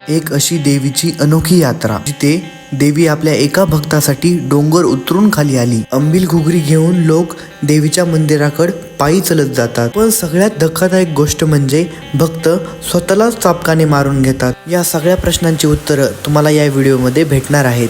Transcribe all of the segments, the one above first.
एक अशी देवीची अनोखी यात्रा जिथे देवी आपल्या एका भक्तासाठी डोंगर उतरून खाली आली। अंबिल घुगरी घेऊन लोक देवीच्या मंदिराकडे पायी चलत जातात, पण सगळ्यात धक्कादायक गोष्ट म्हणजे भक्त स्वतःलाच चापकाने मारून घेतात। या सगळ्या प्रश्नांची उत्तरं तुम्हाला या व्हिडिओमध्ये भेटणार आहेत।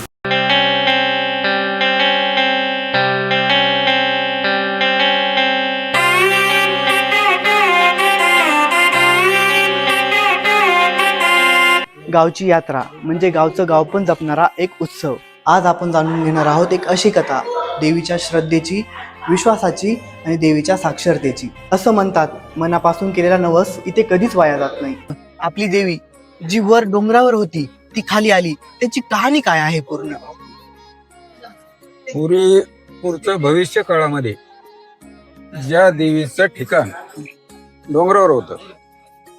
गावची यात्रा म्हणजे गावचं गाव पण जपणारा एक उत्सव। आज आपण जाणून घेणार आहोत एक अशी कथा, देवीच्या श्रद्धेची, विश्वासाची आणि देवीच्या साक्षरतेची। असं म्हणतात, मनापासून केलेला नवस इथे कधीच वाया जात नाही। आपली देवी जी वर डोंगरावर होती ती खाली आली, त्याची कहाणी काय आहे पूर्ण? पुढच्या भविष्य काळामध्ये ज्या देवीचं ठिकाण डोंगरावर होतं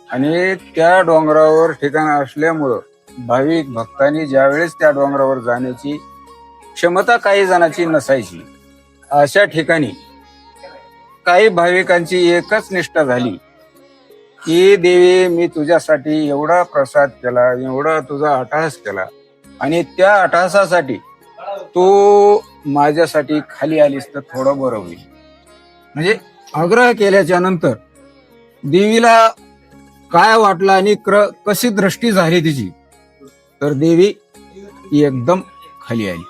आणि त्या डोंगरावर ठिकाण असल्यामुळं भाविक भक्तांनी ज्यावेळेस त्या डोंगरावर जाण्याची क्षमता काही जणांची नसायची, अशा ठिकाणी काही भाविकांची एकच निष्ठा झाली की देवी, मी तुझ्यासाठी एवढा प्रसाद केला, एवढा तुझा अट्टहास केला आणि त्या अट्टहासासाठी तू माझ्यासाठी खाली आलीस तर थोडं बरं होईल। म्हणजे आग्रह केल्याच्या नंतर देवीला काय वाटलं आणि कशी दृष्टी झाली तिची, तर देवी एकदम खाली आली।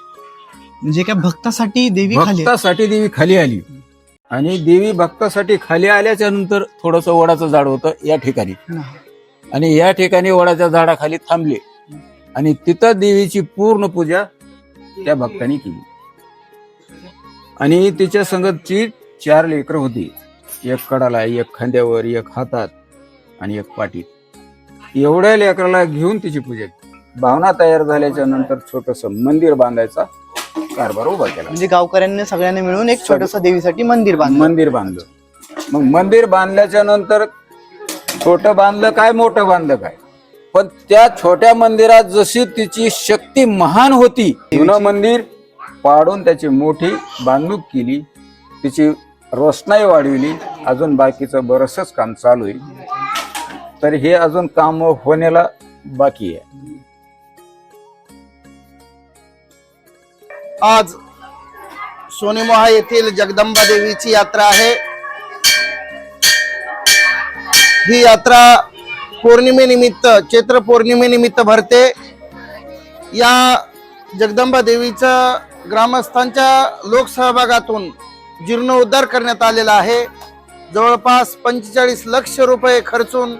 म्हणजे काय भक्तासाठी देवी खाली आली आणि देवी भक्तासाठी खाली आल्याच्या नंतर थोडस वडाचं झाड होतं या ठिकाणी, आणि या ठिकाणी वडाच्या झाडाखाली थांबले आणि तिथं देवीची पूर्ण पूजा त्या भक्तांनी केली। आणि तिच्या संगतची 4 लेकरं होती, एक कडाला, एक खांद्यावर, एक हातात आणि एक पाठीत। एवढ्या लेकराला घेऊन तिची पूजा केली। भावना तयार झाल्याच्या नंतर छोटस मंदिर बांधायचा कारभार उभा केला। म्हणजे गावकऱ्यांनी सगळ्यांनी मिळून एक छोटस देवीसाठी मंदिर बांधलं। मग मंदिर बांधल्याच्या नंतर छोटं बांधलं काय, मोठं बांधलं काय, पण त्या छोट्या मंदिरात जशी तिची शक्ती महान होती, जुनं मंदिर पाडून त्याची मोठी बांधणूक केली, तिची रोषणाई वाढविली। अजून बाकीचं बरंचसं काम चालू आहे, तर हे अजून काम होण्याला बाकी आहे। आज सोनेमोहा येथील जगदंबा देवीची यात्रा आहे। ही यात्रा पौर्णिमेनिमित्त, चैत्र पौर्णिमेनिमित्त भरते। या जगदंबा देवीचा ग्रामस्थांच्या लोकसहभागातून जीर्णोद्धार करण्यात आलेला आहे। जवळपास 45 लक्ष रुपये खर्चून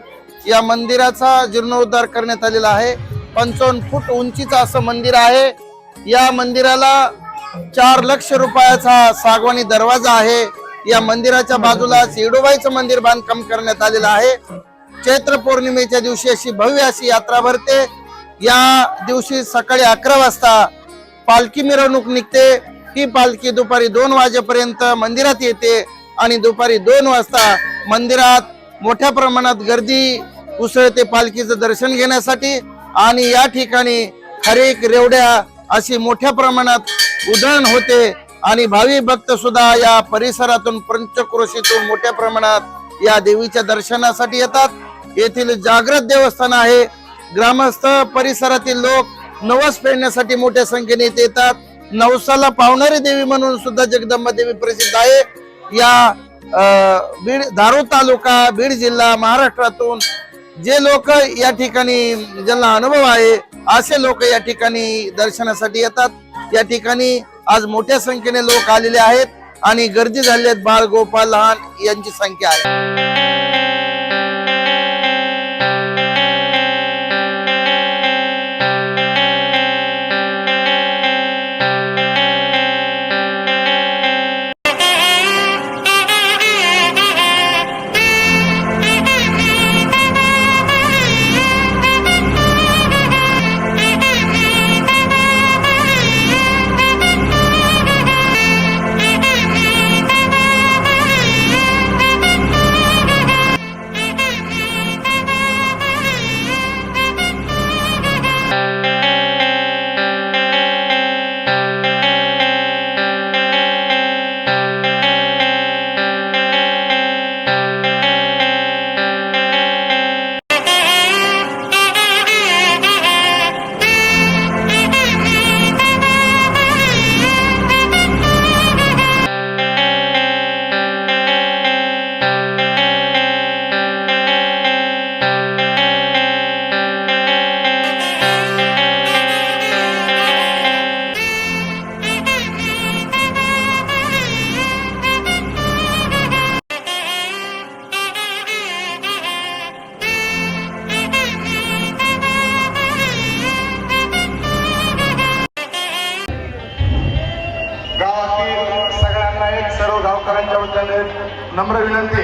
या मंदिराचा जीर्णोद्धार करण्यात आलेला आहे। 55 फूट उंचीचं असं मंदिर आहे। या मंदिराला 4 लक्ष रुपयाचा सागवानी दरवाजा आहे। या मंदिराच्या बाजूला येडोबाईचं मंदिर बांधकाम करण्यात आलेलं आहे। चैत्र पौर्णिमेच्या दिवशी अशी भव्य अशी यात्रा भरते। या दिवशी सकाळी 11 वाजता पालखी मिरवणूक निघते। ही पालखी दुपारी 2 वाजेपर्यंत मंदिरात येते आणि दुपारी 2 वाजता मंदिरात मोठ्या प्रमाणात गर्दी उसळते पालखीचं दर्शन घेण्यासाठी। आणि या ठिकाणी खारीक, रेवड्या अशी मोठ्या प्रमाणात उधळण होते आणि भावी भक्त सुद्धा या परिसरातून, पंचक्रोशीतून मोठ्या प्रमाणात या देवीच्या दर्शनासाठी येतात। येथील जागृत देवस्थान आहे। ग्रामस्थ, परिसरातील लोक नवस फेडण्यासाठी मोठ्या संख्येने येतात। नवसाला पावणारी देवी म्हणून सुद्धा जगदंबा देवी प्रसिद्ध आहे। या बीड, धारूर तालुका, बीड जिल्हा, महाराष्ट्रातून जे लोक या ठिकाणी, ज्यांना अनुभव आहे, असे लोक या ठिकाणी दर्शनासाठी येतात। या ठिकाणी आज मोठ्या संख्येने लोक आलेले आहेत आणि गर्दी झाली आहेत। बाळ, गोपाल, लहान यांची संख्या आहे। नम्र विनंती,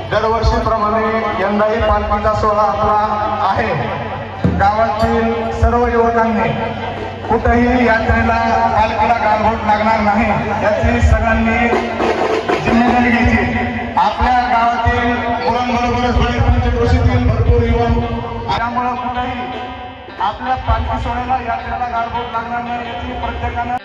दरवर्षीप्रमाणे यंदाही पालखीचा सोहळा आपला आहे. गावातील सर्व युवकांनी कुठेही यात्रेला पालखीला गालबोट लागणार नाही याची सगळ्यांनी जिम्मेदारी घ्यायची. आपल्या गावातील मुलांबरोबरच पंचक्रोशीतील भरपूर युवक, त्यामुळं कुठेही आपल्या पालखी सोहळ्याला यात्रेला गालबोट लागणार नाही याची प्रत्येकानं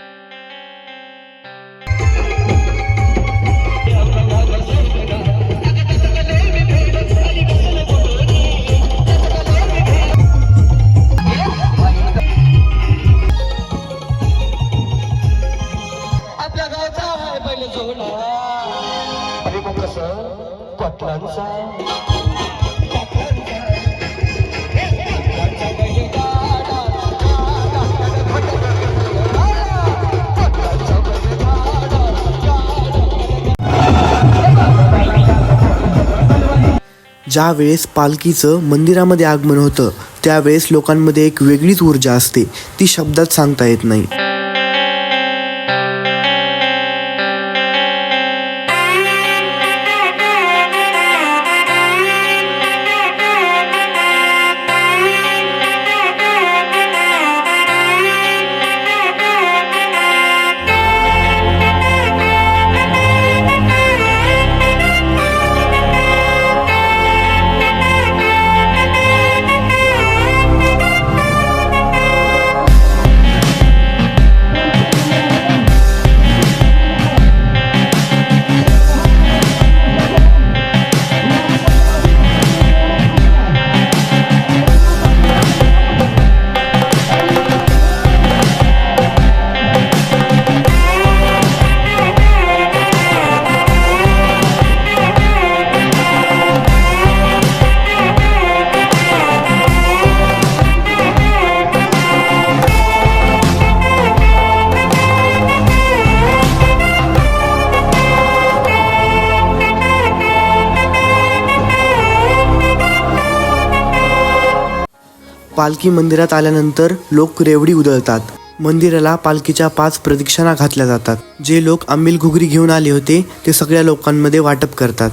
ज्या वेळेस पालखीचं मंदिरामध्ये आगमन होतं त्यावेळेस लोकांमध्ये एक वेगळीच ऊर्जा असते, ती शब्दात सांगता येत नाही. पालखी मंदिरात आल्यानंतर लोक रेवडी उधळतात. मंदिराला पालखीच्या 5 प्रदक्षिणा घातल्या जातात. जे लोक अंबिल घुगरी घेऊन आले होते ते सगळ्या लोकांमध्ये वाटप करतात.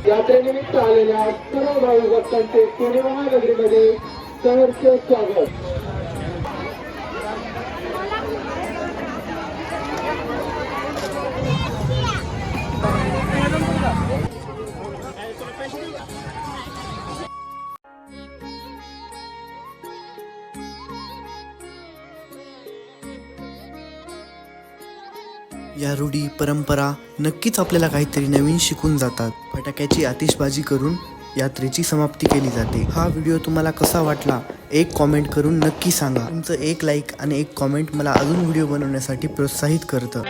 यात्रेनिमित्त आलेल्या सर्व भाविक भक्तांचे पुणे महानगरीमध्ये सहर्ष स्वागत. या रूढी परंपरा नक्कीच आपल्याला काहीतरी नवीन शिकून जातात. फटाक्याची आतिषबाजी करून यात्रेची समाप्ती केली जाते. हा व्हिडिओ तुम्हाला कसा वाटला एक कॉमेंट करून नक्की सांगा. तुमचं एक लाईक आणि एक कॉमेंट मला अजून व्हिडिओ बनवण्यासाठी प्रोत्साहित करतं.